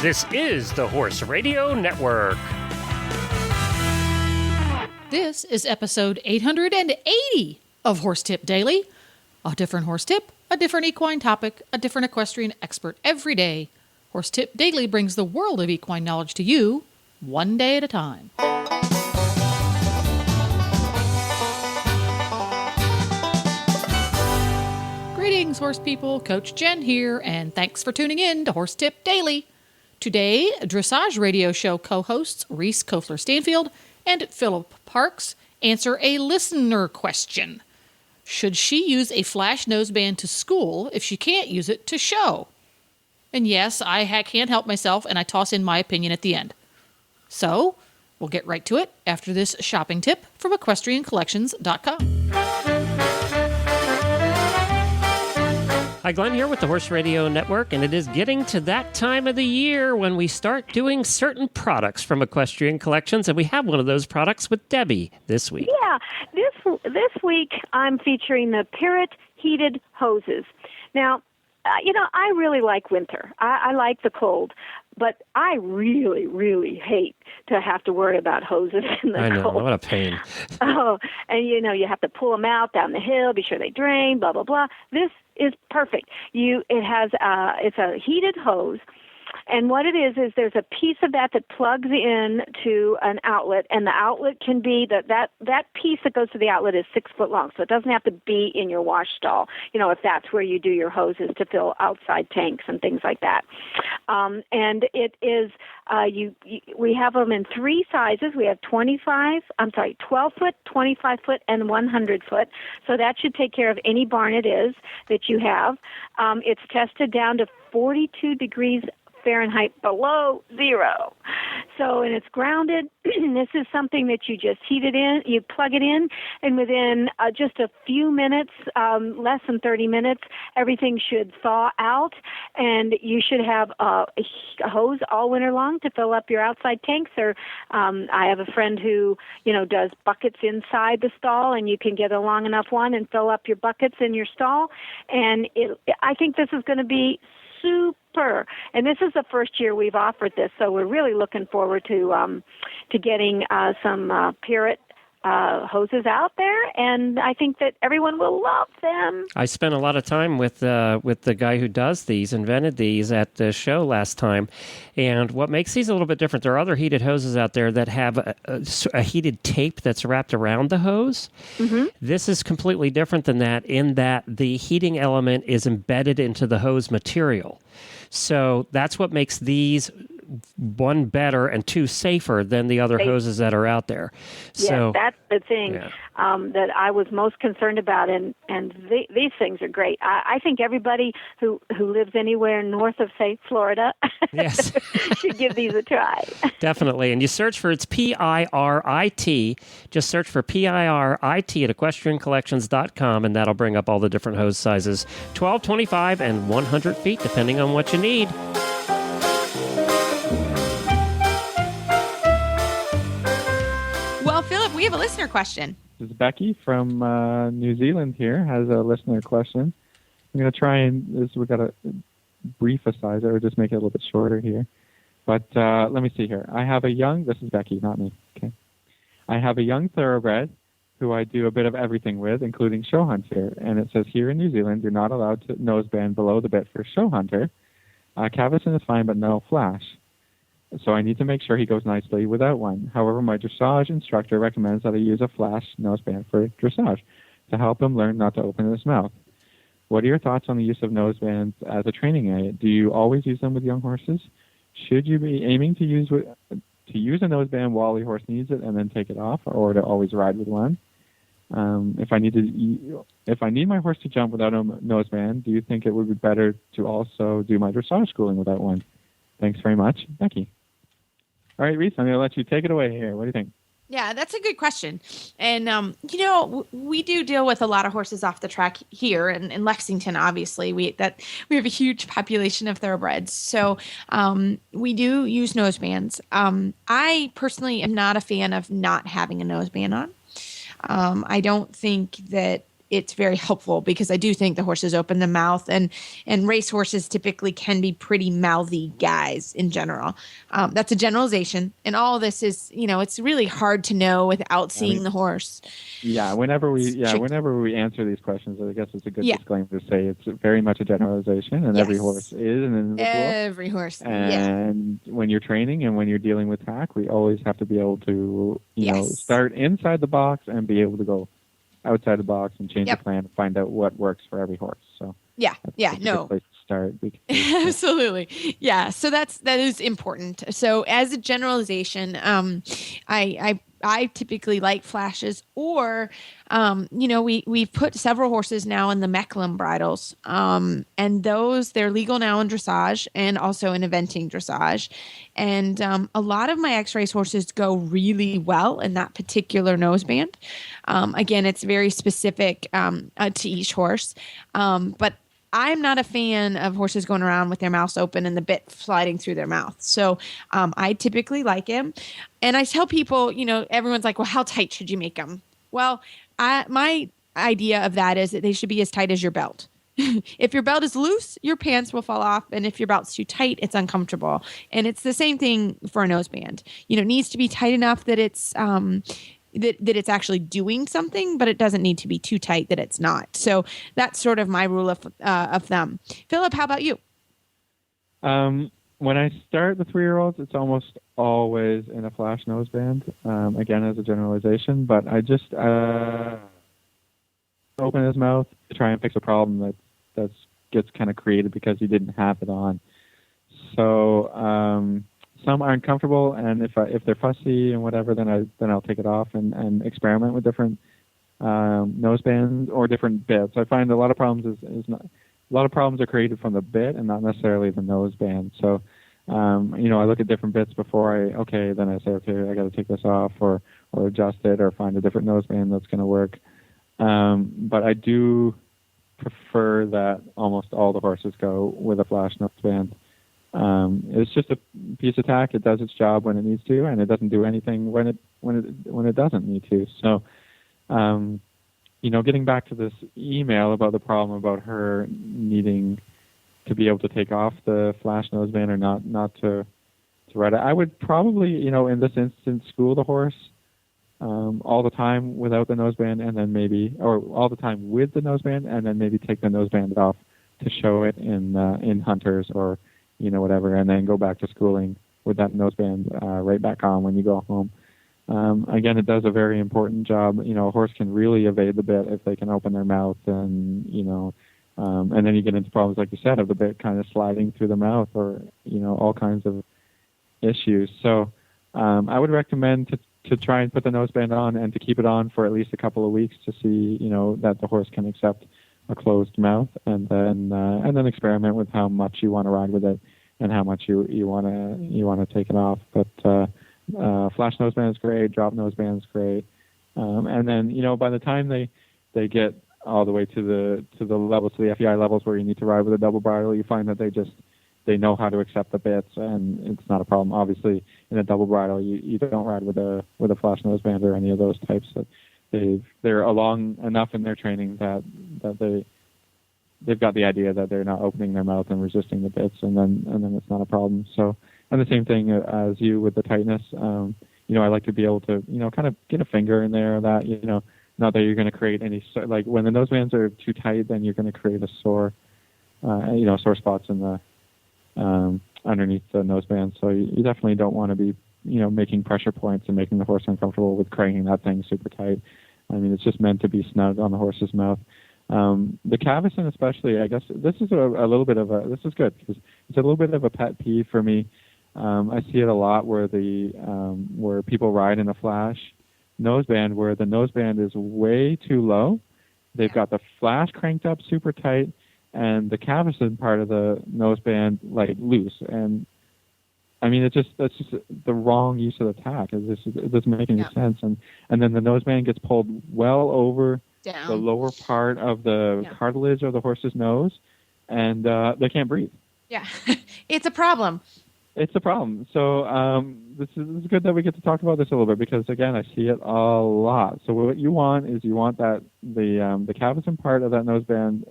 This is the Horse Radio Network. This is episode 880 of Horse Tip Daily. A different horse tip, a different equine topic, a different equestrian expert every day. Horse Tip Daily brings the world of equine knowledge to you, one day at a time. Greetings, horse people. Coach Jen here, and thanks for tuning in to Horse Tip Daily. Today, Dressage Radio Show co-hosts Reese Kofler-Stanfield and Philip Parks answer a listener question. Should she use a flash noseband to school if she can't use it to show? And yes, I can't help myself, and I toss in my opinion at the end. So, we'll get right to it after this shopping tip from EquestrianCollections.com. Hi, Glenn here with the Horse Radio Network, and it is getting to that time of the year when we start doing certain products from Equestrian Collections, and we have one of those products with Debbie this week. Yeah, this week I'm featuring the Parrot heated hoses. Now, I really like winter. I like the cold, but I really, really hate to have to worry about hoses in the I know, cold. what a pain. Oh, and you have to pull them out down the hill, be sure they drain, blah, blah, blah. This is perfect. It's a heated hose. And what it is there's a piece of that plugs in to an outlet, and the outlet can be that piece that goes to the outlet is 6 foot long, so it doesn't have to be in your wash stall, if that's where you do your hoses to fill outside tanks and things like that. And it is, we have them in three sizes. We have 12 foot, 25 foot, and 100 foot. So that should take care of any barn it is that you have. It's tested down to 42 degrees Fahrenheit below zero. So, and it's grounded. This is something that you just heat it in, you plug it in, and within just a few minutes, less than 30 minutes, everything should thaw out, and you should have a hose all winter long to fill up your outside tanks. Or I have a friend who, does buckets inside the stall, and you can get a long enough one and fill up your buckets in your stall. And I think this is going to be super. And this is the first year we've offered this, so we're really looking forward to getting some Parrot hoses out there, and I think that everyone will love them. I spent a lot of time with the guy who does these, invented these at the show last time, and what makes these a little bit different, there are other heated hoses out there that have a heated tape that's wrapped around the hose. Mm-hmm. This is completely different than that, in that the heating element is embedded into the hose material. So that's what makes these, one, better, and two, safer than the other hoses that are out there. Yes, that's the thing that I was most concerned about, and these things are great. I think everybody who lives anywhere north of, say, Florida yes. should give these a try. Definitely. And you search for, it's P-I-R-I-T. Just search for P-I-R-I-T at EquestrianCollections.com, and that'll bring up all the different hose sizes, 12, 25, and 100 feet, depending on what you need. Well, Philip, we have a listener question. This is Becky from New Zealand here, has a listener question. I'm going to try and, we've got to brief-size it, or just make it a little bit shorter here. But let me see here. This is Becky, not me. Okay. I have a young thoroughbred who I do a bit of everything with, including show hunter. And it says here in New Zealand, you're not allowed to noseband below the bit for show hunter. Cavison is fine, but no flash. So I need to make sure he goes nicely without one. However, my dressage instructor recommends that I use a flash noseband for dressage to help him learn not to open his mouth. What are your thoughts on the use of nosebands as a training aid? Do you always use them with young horses? Should you be aiming to use a noseband while your horse needs it and then take it off, or to always ride with one? If I need my horse to jump without a noseband, do you think it would be better to also do my dressage schooling without one? Thanks very much, Becky. All right, Reese, I'm going to let you take it away here. What do you think? Yeah, that's a good question. And, we do deal with a lot of horses off the track here in Lexington, obviously. We have a huge population of thoroughbreds. So we do use nosebands. I personally am not a fan of not having a noseband on. I don't think that it's very helpful because I do think the horses open the mouth, and race horses typically can be pretty mouthy guys in general. That's a generalization, and all of this is, it's really hard to know without seeing the horse. Yeah, whenever we answer these questions, I guess it's a good disclaimer to say it's very much a generalization, and every horse is an individual. Every horse, and when you're training and when you're dealing with tack, we always have to be able to, start inside the box and be able to go outside the box and change the plan and find out what works for every horse. So that's a good place to start. Because, absolutely. Yeah. So that is important. So as a generalization, I typically like flashes, or, we've put several horses now in the Mechlin bridles. And they're legal now in dressage and also in eventing dressage. And a lot of my X-race horses go really well in that particular noseband. Again, it's very specific to each horse. But I'm not a fan of horses going around with their mouths open and the bit sliding through their mouth. So I typically like him. And I tell people, everyone's like, well, how tight should you make them? Well, my idea of that is that they should be as tight as your belt. If your belt is loose, your pants will fall off. And if your belt's too tight, it's uncomfortable. And it's the same thing for a noseband. It needs to be tight enough that it's that it's actually doing something, but it doesn't need to be too tight that it's not. So that's sort of my rule of thumb. Philip, how about you? When I start the 3-year-olds, it's almost always in a flash noseband, again, as a generalization, but I just open his mouth to try and fix a problem that gets kind of created because he didn't have it on. So some aren't comfortable, and if they're fussy and whatever, then I'll take it off and experiment with different nosebands or different bits. I find a lot of problems a lot of problems are created from the bit and not necessarily the noseband. So I look at different bits before then I say, okay, I got to take this off or adjust it or find a different noseband that's going to work. But I do prefer that almost all the horses go with a flash noseband. It's just a piece of tack. It does its job when it needs to, and it doesn't do anything when it doesn't need to. So, getting back to this email about the problem about her needing to be able to take off the flash noseband or not to ride it, I would probably, in this instance, school the horse all the time without the noseband, and then or all the time with the noseband, and then maybe take the noseband off to show it in hunters or whatever, and then go back to schooling with that noseband right back on when you go home. Again, it does a very important job. A horse can really evade the bit if they can open their mouth, and and then you get into problems, like you said, of the bit kind of sliding through the mouth, or all kinds of issues. So I would recommend to try and put the noseband on and to keep it on for at least a couple of weeks to see that the horse can accept a closed mouth, and then experiment with how much you want to ride with it and how much you want to take it off. But flash noseband is great, drop noseband is great, and then by the time they get all the way to the levels, to the FEI levels where you need to ride with a double bridle, you find that they know how to accept the bits, and it's not a problem. Obviously, in a double bridle, you don't ride with a flash noseband or any of those types. That they're along enough in their training that they've got the idea that they're not opening their mouth and resisting the bits, and then it's not a problem. So, and the same thing as you with the tightness. I like to be able to kind of get a finger in there. That not that you're going to create any, like when the nosebands are too tight, then you're going to create a sore spots in the underneath the noseband. So you definitely don't want to be making pressure points and making the horse uncomfortable with cranking that thing super tight. I mean, it's just meant to be snug on the horse's mouth. The cavesson especially, I guess this is a little bit of this is good because it's a little bit of a pet peeve for me. I see it a lot where where people ride in a flash noseband where the noseband is way too low. They've got the flash cranked up super tight and the cavesson part of the noseband like loose. And I mean, that's just the wrong use of the tack. It doesn't make any sense. And then the noseband gets pulled well over the lower part of the cartilage of the horse's nose, and they can't breathe. Yeah, it's a problem. It's a problem. So this is good that we get to talk about this a little bit because again, I see it a lot. So what you want is that the cavesson part of that noseband,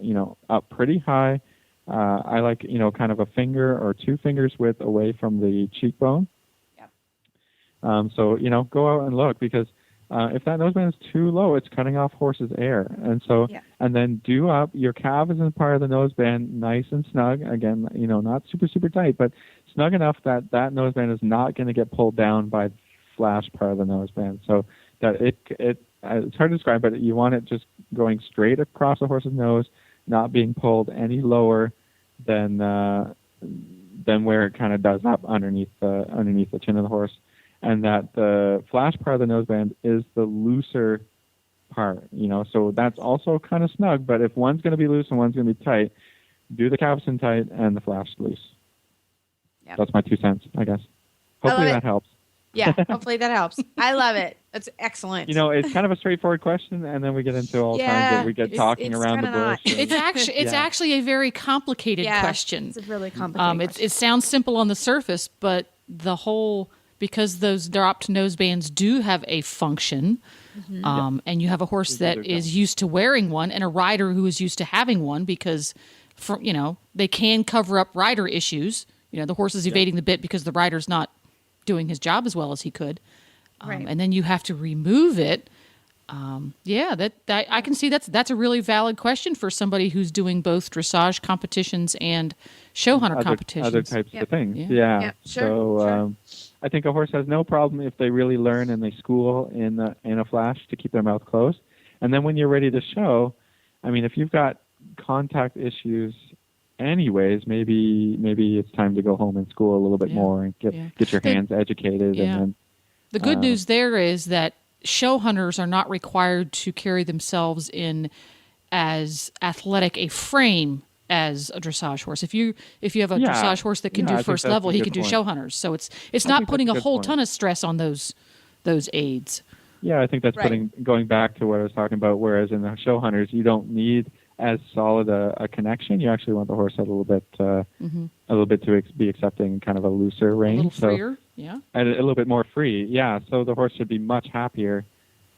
up pretty high. I like kind of a finger or 2 fingers width away from the cheekbone. Yep. So go out and look because if that noseband is too low, it's cutting off horse's air. And so and then do up your cavesson part of the noseband nice and snug. Again, not super super tight, but snug enough that noseband is not going to get pulled down by the flash part of the noseband. So that it's hard to describe, but you want it just going straight across the horse's nose, not being pulled any lower than where it kind of does up underneath the chin of the horse, and that the flash part of the noseband is the looser part. So that's also kind of snug. But if one's going to be loose and one's going to be tight, do the cavesson tight and the flash loose. Yep. That's my 2 cents, I guess. Hopefully that helps. Yeah, hopefully that helps. I love it. That's excellent. It's kind of a straightforward question, and then we get into all kinds of we get talking around the bush. It's actually a very complicated question. It's a really complicated question. It sounds simple on the surface, but because those dropped nosebands do have a function, and you have a horse that is used to wearing one, and a rider who is used to having one, because they can cover up rider issues. The horse is evading the bit because the rider's not doing his job as well as he could. And then you have to remove it. That I can see that's a really valid question for somebody who's doing both dressage competitions and show hunter competitions. Other types of things. Yeah. Sure, So I think a horse has no problem if they really learn and they school in a flash to keep their mouth closed. And then when you're ready to show, if you've got contact issues anyways, maybe it's time to go home and school a little bit more and get your hands educated. Yeah. And then, the good news there is that show hunters are not required to carry themselves in as athletic a frame as a dressage horse. If you have a dressage horse that can do first level, he can do show hunters. So it's not putting a whole ton of stress on those aids. Yeah, I think that's going back to what I was talking about. Whereas in the show hunters, you don't need as solid a connection. You actually want the horse a little bit to be accepting kind of a looser rein, a little freer, and a little bit more free. Yeah, so the horse should be much happier.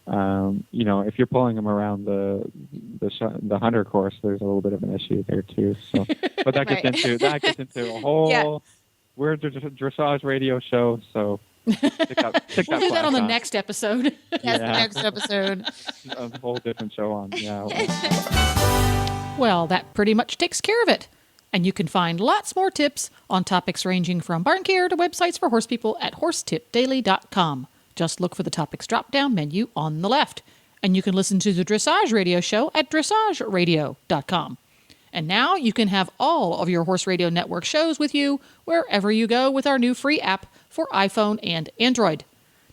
If you're pulling them around the hunter course, there's a little bit of an issue there too. So, but that gets into a whole. We're a dressage radio show, so. We'll do that on the next episode. The next episode. A whole different show on. Yeah. Well, that pretty much takes care of it. And you can find lots more tips on topics ranging from barn care to websites for horse people at horsetipdaily.com. Just look for the topics drop-down menu on the left. And you can listen to the Dressage Radio Show at dressageradio.com. And now you can have all of your Horse Radio Network shows with you wherever you go with our new free app for iPhone and Android.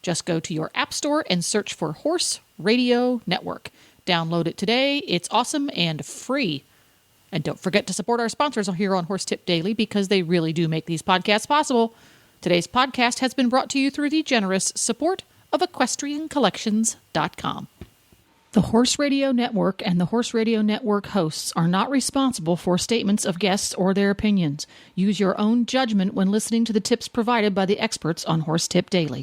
Just go to your app store and search for Horse Radio Network. Download it today. It's awesome and free. And don't forget to support our sponsors here on Horse Tip Daily because they really do make these podcasts possible. Today's podcast has been brought to you through the generous support of EquestrianCollections.com. The Horse Radio Network and the Horse Radio Network hosts are not responsible for statements of guests or their opinions. Use your own judgment when listening to the tips provided by the experts on Horse Tip Daily.